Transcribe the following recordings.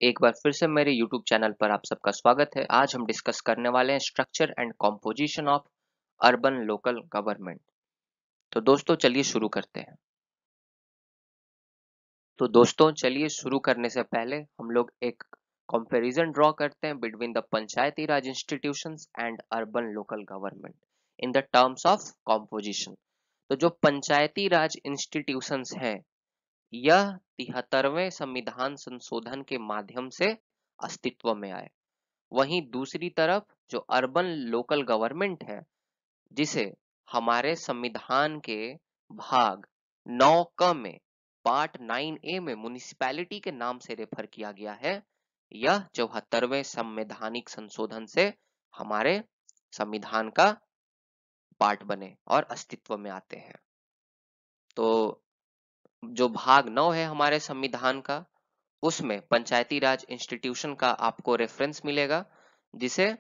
एक बार फिर से मेरे YouTube चैनल पर आप सबका स्वागत है। आज हम डिस्कस करने वाले हैं structure and composition of urban local government. तो दोस्तों चलिए शुरू करते हैं। तो दोस्तों चलिए शुरू करने से पहले हम लोग एक कंपैरिजन ड्रॉ करते हैं between the Panchayati Raj institutions and urban local government in the terms of composition. तो जो पंचायती राज इंस्टीट्यूशंस हैं, यह 73वें संविधान संशोधन के माध्यम से अस्तित्व में आए। वहीं दूसरी तरफ जो अर्बन लोकल गवर्नमेंट है, जिसे हमारे संविधान के भाग 9 क में पार्ट 9A में म्युनिसिपैलिटी के नाम से रेफर किया गया है, यह 74वें संवैधानिक संशोधन से हमारे संविधान का पार्ट बने और अस्तित्व में आते हैं। तो जो भाग 9 है हमारे संविधान का, उसमें पंचायती राज इंस्टीट्यूशन का आपको रेफरेंस मिलेगा, जिसे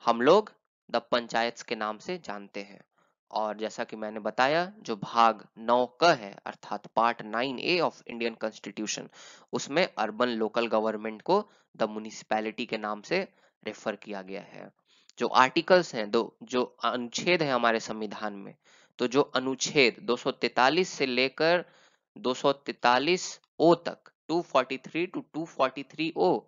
हम लोग द पंचायत के नाम से जानते हैं। और जैसा कि मैंने बताया, जो भाग 9 क है अर्थात part 9A of Indian constitution, उसमें अर्बन लोकल गवर्नमेंट को द म्युनिसिपैलिटी के नाम से रेफर किया गया है। जो आर्टिकल्स हैं, जो अनुच्छेद है हमारे संविधान में, तो जो अनुच्छेद 243 से लेकर 243 ओ तक, 243 to 243 O,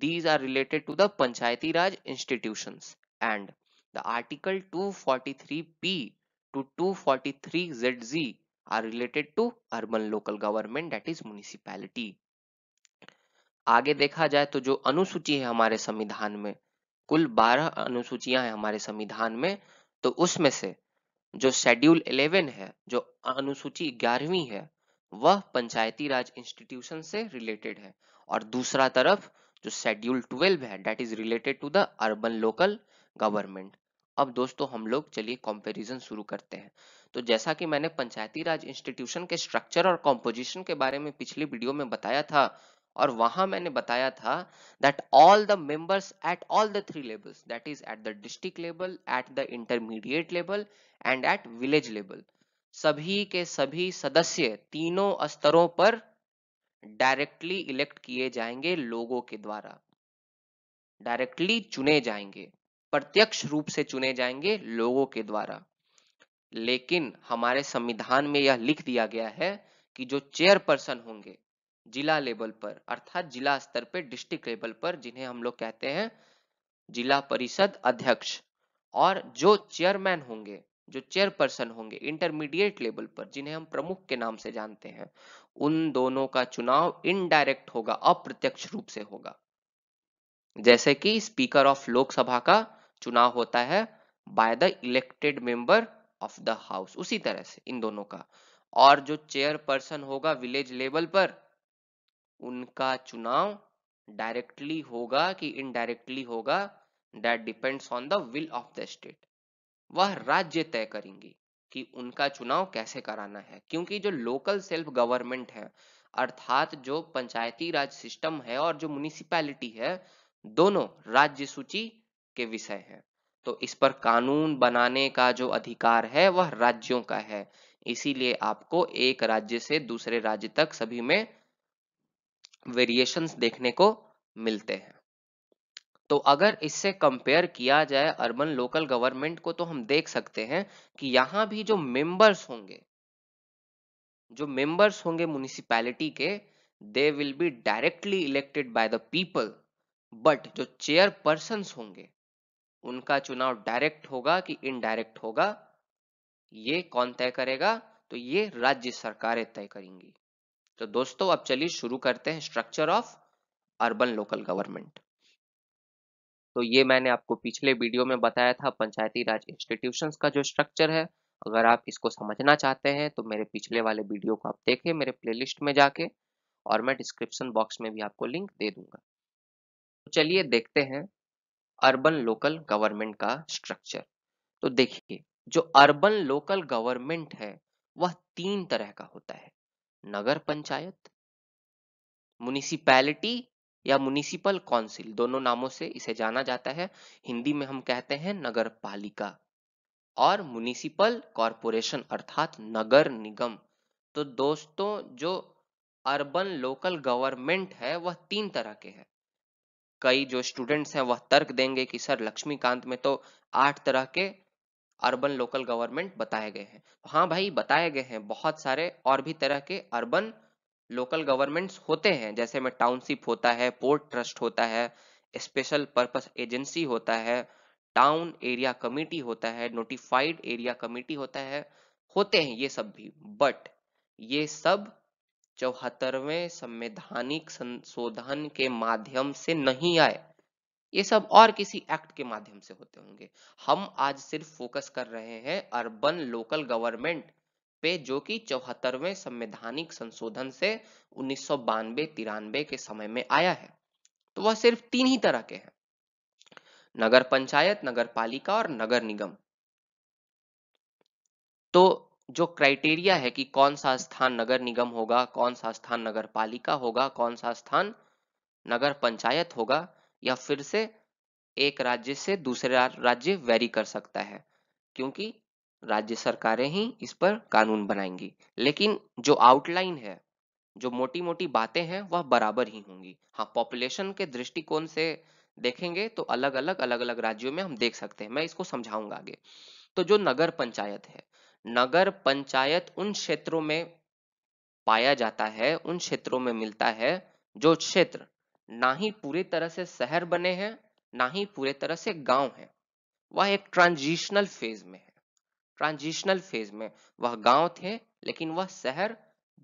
these are related to the Panchayati Raj institutions, and the article 243P to 243ZZ are related to urban local government, that is municipality. आगे देखा जाए तो जो अनुसूची है हमारे संविधान में, कुल 12 अनुसूचियां हैं हमारे संविधान में। तो उसमें से जो शेड्यूल 11 है, जो अनुसूची 11वीं है, वह पंचायती राज इंस्टीट्यूशन से रिलेटेड है, और दूसरा तरफ जो शेड्यूल 12 है, that is related to the urban local government. अब दोस्तों हम लोग चलिए कंपैरिजन शुरू करते हैं। तो जैसा कि मैंने पंचायती राज इंस्टीट्यूशन के स्ट्रक्चर और कॉम्पोजिशन के बारे में पिछली वीडियो में बताया था, और वहां मैंने बताया था that all the members at all the three levels, that is at the district level, at the intermediate level and at village level, सभी के सभी सदस्य तीनों स्तरों पर डायरेक्टली इलेक्ट किए जाएंगे, लोगों के द्वारा डायरेक्टली चुने जाएंगे, प्रत्यक्ष रूप से चुने जाएंगे लोगों के द्वारा। लेकिन हमारे संविधान में यह लिख दिया गया है कि जो चेयरपर्सन होंगे जिला लेवल पर, अर्थात जिला स्तर पर, डिस्ट्रिक्ट लेवल पर, जिन्हें हम लोग कहते हैं जिला परिषद अध्यक्ष, और जो चेयरमैन होंगे, जो चेयरपर्सन होंगे इंटरमीडिएट लेवल पर, जिन्हें हम प्रमुख के नाम से जानते हैं, उन दोनों का चुनाव इनडायरेक्ट होगा, अप्रत्यक्ष रूप से होगा। जैसे कि स्पीकर ऑफ लोकसभा का चुनाव होता है by the elected member of the house, उसी तरह से इन दोनों का। और जो चेयरपर्सन होगा विलेज लेवल पर, उनका चुनाव डायरेक्टली होगा कि इनडायरेक्टली होगा, that depends on the will of the state. वह राज्य तय करेंगी कि उनका चुनाव कैसे कराना है, क्योंकि जो लोकल सेल्फ गवर्नमेंट है, अर्थात जो पंचायती राज सिस्टम है और जो म्युनिसिपैलिटी है, दोनों राज्य सूची के विषय हैं। तो इस पर कानून बनाने का जो अधिकार है वह राज्यों का है। इसीलिए आपको एक राज्य से दूसरे राज्य तक सभी में वेरिएशंस देखने को मिलते हैं। तो अगर इससे कंपेयर किया जाए अर्बन लोकल गवर्नमेंट को, तो हम देख सकते हैं कि यहां भी जो मेंबर्स होंगे म्युनिसिपैलिटी के, they will be directly elected by the people. But जो चेयरपर्सन्स होंगे, उनका चुनाव डायरेक्ट होगा कि इनडायरेक्ट होगा, ये कौन तय करेगा? तो ये राज्य सरकारें तय करेंगी। तो दोस्तों अब चलिए शुरू करते हैं structure of urban local government. तो ये मैंने आपको पिछले वीडियो में बताया था पंचायती राज इंस्टीट्यूशंस का जो स्ट्रक्चर है। अगर आप इसको समझना चाहते हैं तो मेरे पिछले वाले वीडियो को आप देखें मेरे प्लेलिस्ट में जाके, और मैं डिस्क्रिप्शन बॉक्स में भी आपको लिंक दे दूंगा। तो चलिए देखते हैं अर्बन लोकल गवर्नमेंट का स्ट्रक्चर। तो देखिए, जो अर्बन लोकल गवर्नमेंट है वह 3 तरह का होता है: नगर पंचायत, म्युनिसिपैलिटी या म्युनिसिपल काउंसिल, दोनों नामों से इसे जाना जाता है। हिंदी में हम कहते हैं नगर पालिका, और म्युनिसिपल कॉरपोरेशन अर्थात नगर निगम। तो दोस्तों जो अर्बन लोकल गवर्नमेंट है वह 3 तरह के हैं। कई जो स्टूडेंट्स हैं वह तर्क देंगे कि सर लक्ष्मीकांत में तो 8 तरह के अर्बन लोकल गवर्नमेंट बताए गए हैं। हाँ भाई, बताए गए हैं, बहुत सारे और भी तरह के अर्बन लोकल गवर्नमेंट्स होते हैं, जैसे में टाउनशिप होता है, पोर्ट ट्रस्ट होता है, स्पेशल पर्पस एजेंसी होता है, टाउन एरिया कमिटी होता है, नोटिफाइड एरिया कमिटी होता है, होते हैं ये सब भी। बट ये सब 74वें संवैधानिक संशोधन के माध्यम से नहीं आए, ये सब और किसी एक्ट के माध्यम से होते होंगे। हम आज सिर्फ फोकस कर रहे हैं अर्बन लोकल गवर्नमेंट पे, जो कि 74वें संवैधानिक संशोधन से 1992-93 के समय में आया है। तो वह सिर्फ 3 ही तरह के हैं, नगर पंचायत, नगर पालिका और नगर निगम। तो जो क्राइटेरिया है कि कौन सा स्थान नगर निगम होगा, कौन सा स्थान नगर पालिका होगा, कौन सा स्थान नगर पंचायत होगा, या फिर से एक राज्य से दूसरे राज्य वेरी कर सकता है, क्योंकि राज्य सरकारें ही इस पर कानून बनाएंगी। लेकिन जो आउटलाइन है, जो मोटी मोटी बातें हैं, वह बराबर ही होंगी। हाँ, पॉपुलेशन के दृष्टिकोण से देखेंगे तो अलग अलग राज्यों में हम देख सकते हैं, मैं इसको समझाऊंगा आगे। तो जो नगर पंचायत है, नगर पंचायत उन क्षेत्रों में पाया जाता है, उन क्षेत्रों में मिलता है जो क्षेत्र ना ही पूरी तरह से शहर बने हैं, ना ही पूरे तरह से गांव है। वह एक ट्रांजिशनल फेज में है। ट्रांजिशनल फेज में वह गांव थे लेकिन वह शहर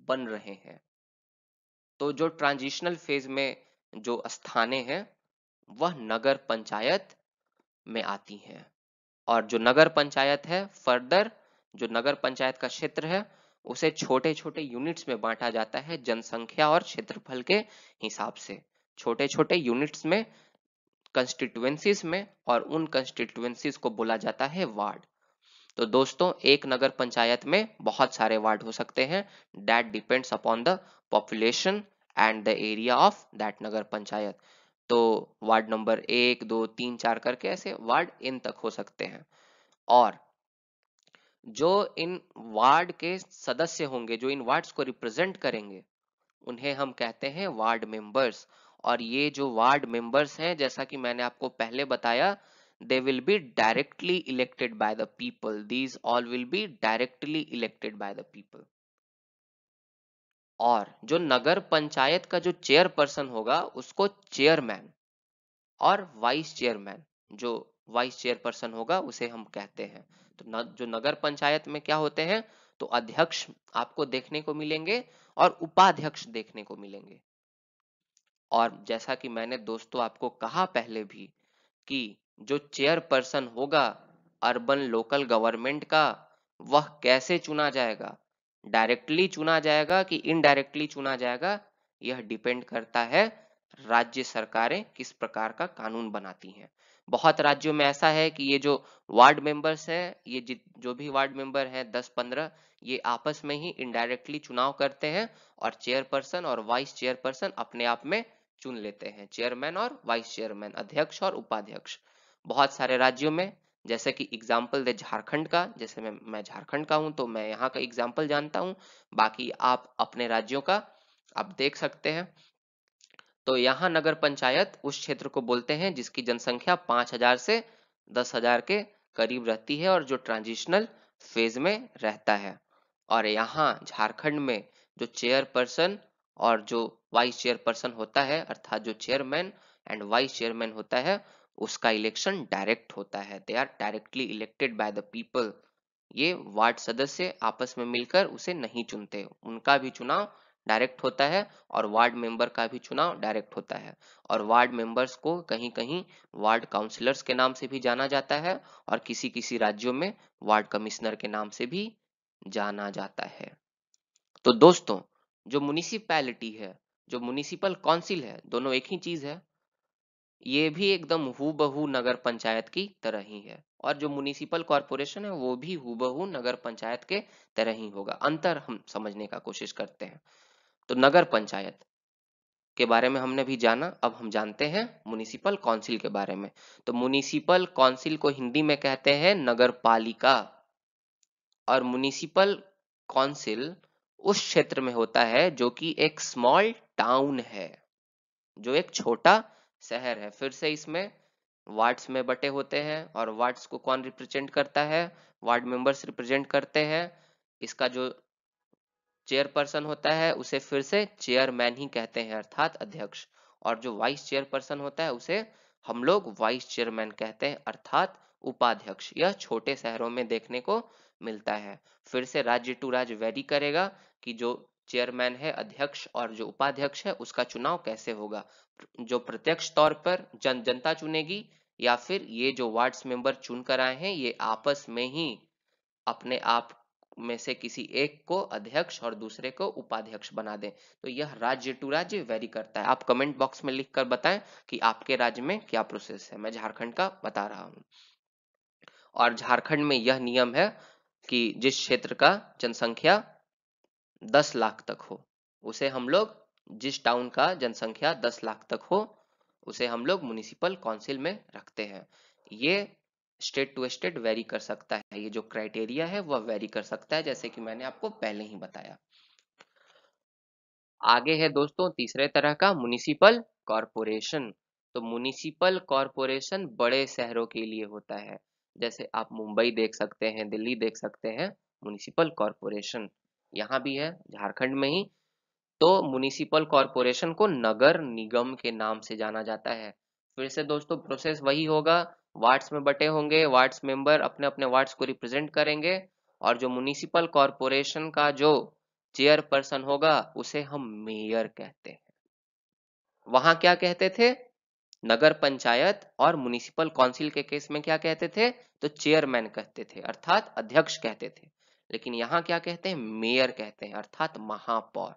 बन रहे हैं। तो जो ट्रांजिशनल फेज में जो स्थानें हैं वह नगर पंचायत में आती हैं। और जो नगर पंचायत है, फर्दर जो नगर पंचायत का क्षेत्र है उसे छोटे छोटे यूनिट्स में बांटा जाता है, जनसंख्या और क्षेत्रफल के हिसाब से, छोटे छोटे यूनिट्स में, कंस्टिट्यूएंसीज में, और उन कंस्टिट्यूएंसीज को बोला जाता है वार्ड। तो दोस्तों, एक नगर पंचायत में बहुत सारे वार्ड हो सकते हैं, that depends upon the population and the area of that nagar panchayat. तो वार्ड नंबर 1, 2, 3, 4 करके ऐसे वार्ड इन तक हो सकते हैं। और जो इन वार्ड के सदस्य होंगे, जो इन वार्ड्स को रिप्रेजेंट करेंगे, उन्हें हम कहते हैं वार्ड मेंबर्स। और ये जो वार्ड मेंबर्स हैं, जैसा कि मैंने आपको पहले बताया, they will be directly elected by the people. These all will be directly elected by the people. और जो नगर पंचायत का जो चेयरपर्सन होगा उसको चेयरमैन, और वाइस चेयरमैन, जो वाइस चेयरपर्सन होगा उसे हम कहते हैं। तो जो नगर पंचायत में क्या होते हैं, तो अध्यक्ष आपको देखने को मिलेंगे और उपाध्यक्ष देखने को मिलेंगे। और जैसा कि मैंने दोस्तों आपको कहा पहले भी कि जो चेयरपर्सन होगा अर्बन लोकल गवर्नमेंट का, वह कैसे चुना जाएगा, डायरेक्टली चुना जाएगा कि इनडायरेक्टली चुना जाएगा, यह डिपेंड करता है राज्य सरकारें किस प्रकार का कानून बनाती हैं। बहुत राज्यों में ऐसा है कि ये जो वार्ड मेंबर्स हैं, ये जो भी वार्ड मेंबर हैं 10-15, ये आपस में ही इनडायरेक्टली चुनाव करते हैं और चेयरपर्सन और वाइस चेयरपर्सन अपने आप में चुन लेते हैं, चेयरमैन और वाइस चेयरमैन, अध्यक्ष और उपाध्यक्ष। बहुत सारे राज्यों में, जैसे कि एग्जाम्पल दे झारखंड का, जैसे मैं झारखंड का हूं तो मैं यहाँ का एग्जाम्पल जानता हूं, बाकी आप अपने राज्यों का आप देख सकते हैं। तो यहाँ नगर पंचायत उस क्षेत्र को बोलते हैं जिसकी जनसंख्या 5,000 से 10,000 के करीब रहती है और जो ट्रांजिशनल फेज में रहता है। और यहाँ झारखंड में जो चेयरपर्सन और जो वाइस चेयरपर्सन होता है, अर्थात जो चेयरमैन एंड वाइस चेयरमैन होता है, उसका इलेक्शन डायरेक्ट होता है। They are directly elected by the people. ये वार्ड सदस्य आपस में मिलकर उसे नहीं चुनते, उनका भी चुनाव डायरेक्ट होता है और वार्ड मेंबर का भी चुनाव डायरेक्ट होता है। और वार्ड मेंबर्स को कहीं कहीं वार्ड काउंसिलर्स के नाम से भी जाना जाता है और किसी किसी राज्यों में वार्ड कमिश्नर के नाम से भी जाना जाता है। तो दोस्तों, जो म्युनिसिपैलिटी है, जो म्युनिसिपल काउंसिल है, दोनों एक ही चीज है। ये भी एकदम हूबहू नगर पंचायत की तरह ही है, और जो म्युनिसिपल कॉरपोरेशन है वो भी हूबहू नगर पंचायत के तरह ही होगा। अंतर हम समझने का कोशिश करते हैं। तो नगर पंचायत के बारे में हमने भी जाना, अब हम जानते हैं म्युनिसिपल काउंसिल के बारे में। तो म्युनिसिपल काउंसिल को हिंदी में कहते हैं नगर पालिका, और म्युनिसिपल काउंसिल उस क्षेत्र में होता है जो कि एक स्मॉल टाउन है, जो एक छोटा शहर है। फिर से इसमें वार्ड्स में बटे होते हैं, और वार्ड्स को कौन रिप्रेजेंट करता है? वार्ड मेंबर्स रिप्रेजेंट करते हैं। इसका जो चेयरपर्सन होता है उसे फिर से चेयरमैन ही कहते हैं, अर्थात अध्यक्ष। और जो वाइस चेयरपर्सन होता है उसे हम लोग वाइस चेयरमैन कहते हैं, अर्थात उपाध्यक्ष। यह छोटे शहरों में देखने को मिलता है। फिर से राज्य टू राज्य वेरी करेगा कि जो चेयरमैन है, अध्यक्ष और जो उपाध्यक्ष है, उसका चुनाव कैसे होगा। जो प्रत्यक्ष तौर पर जनता चुनेगी, या फिर ये जो वार्ड्स मेंबर चुन कर आए हैं ये आपस में ही अपने आप में से किसी एक को अध्यक्ष और दूसरे को उपाध्यक्ष बना दें। तो यह राज्य टू राज्य वेरी करता है। आप कमेंट बॉक्स में लिखकर बताएं कि आपके राज्य में क्या प्रोसेस है। मैं झारखंड का बता रहा हूं। और झारखंड में यह नियम है कि जिस क्षेत्र का जनसंख्या 10 लाख तक हो, उसे हम लोग, जिस टाउन का जनसंख्या 10 लाख तक हो, उसे हम लोग म्युनिसिपल काउंसिल में रखते हैं। ये स्टेट टू स्टेट वेरी कर सकता है। ये जो क्राइटेरिया है वह वेरी कर सकता है, जैसे कि मैंने आपको पहले ही बताया। आगे है दोस्तों तीसरे तरह का म्युनिसिपल कॉरपोरेशन। तो म्युनिसिपल कॉरपोरेशन बड़े शहरों के लिए होता है, जैसे आप मुंबई देख सकते हैं, दिल्ली देख सकते हैं। म्युनिसिपल कॉरपोरेशन यहाँ भी है, झारखंड में ही। तो म्युनिसिपल कॉरपोरेशन को नगर निगम के नाम से जाना जाता है। फिर से दोस्तों प्रोसेस वही होगा, वार्ड्स में बटे होंगे, वार्ड्स मेंबर अपने अपने वार्ड्स को रिप्रेजेंट करेंगे, और जो म्युनिसिपल कॉरपोरेशन का जो चेयरपर्सन होगा उसे हम मेयर कहते हैं। वहां क्या कहते थे? नगर पंचायत और म्युनिसिपल काउंसिल के केस में क्या कहते थे? तो चेयरमैन कहते थे, अर्थात अध्यक्ष कहते थे। लेकिन यहाँ क्या कहते हैं? मेयर कहते हैं, अर्थात महापौर।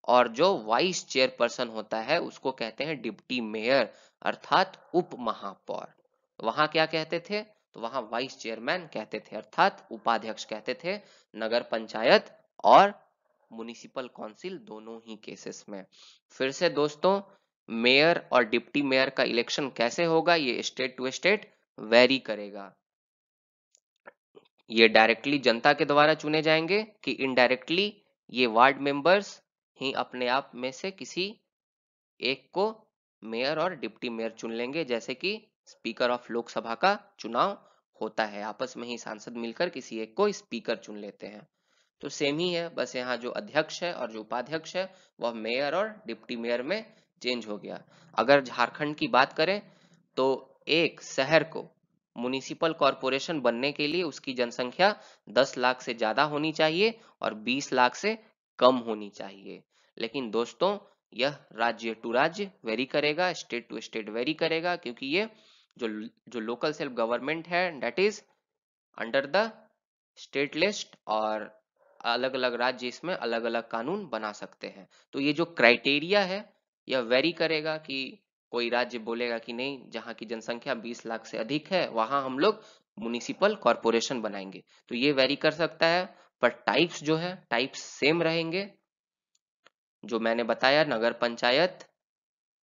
और जो वाइस चेयरपर्सन होता है उसको कहते हैं डिप्टी मेयर, अर्थात उप महापौर। वहां क्या कहते थे? तो वहां वाइस चेयरमैन कहते थे, अर्थात उपाध्यक्ष कहते थे, नगर पंचायत और म्युनिसिपल काउंसिल दोनों ही केसेस में। फिर से दोस्तों, मेयर और डिप्टी मेयर का इलेक्शन कैसे होगा? ये स्टेट टू स्टेट वेरी करेगा। ये डायरेक्टली जनता के द्वारा चुने जाएंगे कि इनडायरेक्टली ये वार्ड मेंबर्स ही अपने आप में से किसी एक को मेयर और डिप्टी मेयर चुन लेंगे, जैसे कि स्पीकर ऑफ लोकसभा का चुनाव होता है, आपस में ही सांसद मिलकर किसी एक को स्पीकर चुन लेते हैं। तो सेम ही है, बस यहाँ जो अध्यक्ष है और जो उपाध्यक्ष है वह मेयर और डिप्टी मेयर में चेंज हो गया। अगर झारखंड की बात करें तो एक शहर को म्युनिसिपल कॉरपोरेशन बनने के लिए उसकी जनसंख्या 10 लाख से ज्यादा होनी चाहिए और 20 लाख से कम होनी चाहिए। लेकिन दोस्तों यह राज्य टू राज्य वेरी करेगा, स्टेट टू स्टेट वेरी करेगा, क्योंकि ये जो जो लोकल सेल्फ गवर्नमेंट है that is under the state list, और अलग अलग राज्य इसमें अलग अलग कानून बना सकते हैं। तो ये जो क्राइटेरिया है यह वेरी करेगा कि कोई राज्य बोलेगा कि नहीं, जहाँ की जनसंख्या 20 लाख से अधिक है वहां हम लोग म्युनिसिपल कॉरपोरेशन बनाएंगे। तो ये वेरी कर सकता है, पर टाइप्स जो है टाइप्स सेम रहेंगे। जो मैंने बताया, नगर पंचायत,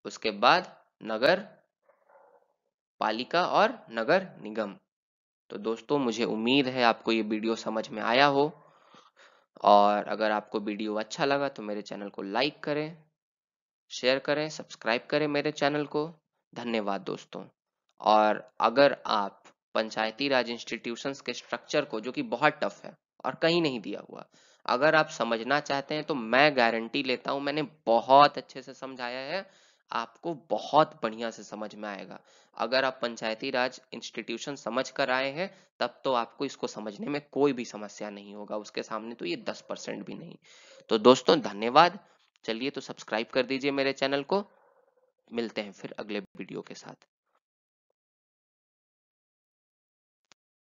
उसके बाद नगर पालिका और नगर निगम। तो दोस्तों मुझे उम्मीद है आपको ये वीडियो समझ में आया हो, और अगर आपको वीडियो अच्छा लगा तो मेरे चैनल को लाइक करें, शेयर करें, सब्सक्राइब करें मेरे चैनल को। धन्यवाद दोस्तों। और अगर आप पंचायती राज इंस्टीट्यूशंस के स्ट्रक्चर को, जो कि बहुत टफ है और कहीं नहीं दिया हुआ, अगर आप समझना चाहते हैं तो मैं गारंटी लेता हूं, मैंने बहुत अच्छे से समझाया है, आपको बहुत बढ़िया से समझ में आएगा। अगर आप पंचायती राज इंस्टीट्यूशन समझ कर आए हैं तब तो आपको इसको समझने में कोई भी समस्या नहीं होगा, उसके सामने तो ये 10% भी नहीं। तो दोस्तों धन्यवाद। चलिए तो सब्सक्राइब कर दीजिए मेरे चैनल को। मिलते हैं फिर अगले वीडियो के साथ।